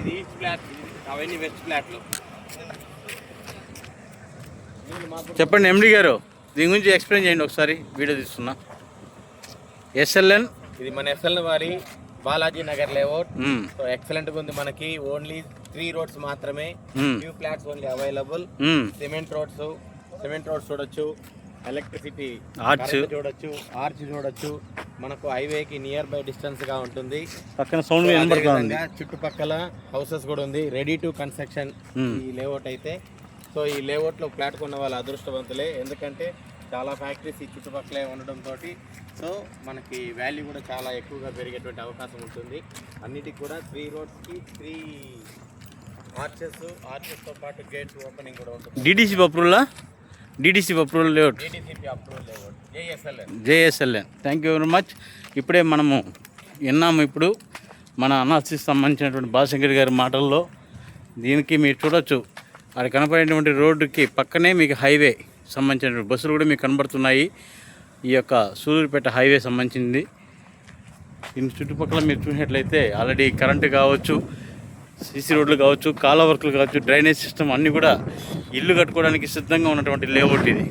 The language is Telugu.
ఇది ఈస్ట్ ఫ్లాట్, అవన్నీ వెస్ట్ ఫ్లాట్లు. చెప్పండి ఎండి గారు, దీని గురించి ఎక్స్ప్లెయిన్ చేయండి ఒకసారి, వీడియో తీస్తున్నా. ఎస్ఎల్ఎన్ ఇది మన ఎస్ఎల్ఎన్ వారి Balaji Nagar layout. So excellent గా ఉంది. మనకి ఓన్లీ 3 రోడ్స్ మాత్రమే, new flats only available. Cement roads చూడొచ్చు, ఎలక్ట్రిసిటీ చూడొచ్చు, ఆర్చ్ చూడొచ్చు. మనకు హైవేకి నియర్ బై డిస్టెన్స్ గా ఉంటుంది. పక్కన సౌండ్ వినబడుతుంది. చుట్టుపక్కల హౌసెస్ కూడా ఉంది, రెడీ టు కన్స్ట్రక్షన్ ఈ లేఅవుట్ అయితే. సో ఈ లేఅవుట్ లో ఫ్లాట్ కొన్న వాళ్ళ అదృష్టవంతులే, ఎందుకంటే చాలా ఫ్యాక్టరీస్ ఈ చుట్టుపక్కలే ఉండడంతో సో మనకి వాల్యూ కూడా చాలా ఎక్కువగా పెరిగేటువంటి అవకాశం ఉంటుంది. అన్నిటికి కూడా 3 రోడ్స్కి 3 ఆర్చెస్తో పాటు గేట్స్ ఓపెనింగ్ కూడా ఉంటుంది. DDC approval layout, JSLN. Thank you very much. ఇప్పుడే మనము విన్నాము ఇప్పుడు మన అనాలిసిస్ సంబంధించినటువంటి బాలశంకర్ గారి మాటల్లో. దీనికి మీరు చూడొచ్చు, అది కనపడేటువంటి రోడ్డుకి పక్కనే మీకు హైవే సంబంధించినటువంటి బస్సులు కూడా మీకు కనబడుతున్నాయి. ఈ యొక్క సూలూరుపేట హైవే సంబంధించింది. దీని చుట్టుపక్కల మీరు చూసినట్లయితే ఆల్రెడీ కరెంటు కావచ్చు, సీసీ రోడ్లు కావచ్చు, కాలువ వర్కులు కావచ్చు, డ్రైనేజ్ సిస్టమ్ అన్నీ కూడా ఇల్లు కట్టుకోవడానికి సిద్ధంగా ఉన్నటువంటి లేఅవుట్ ఇది.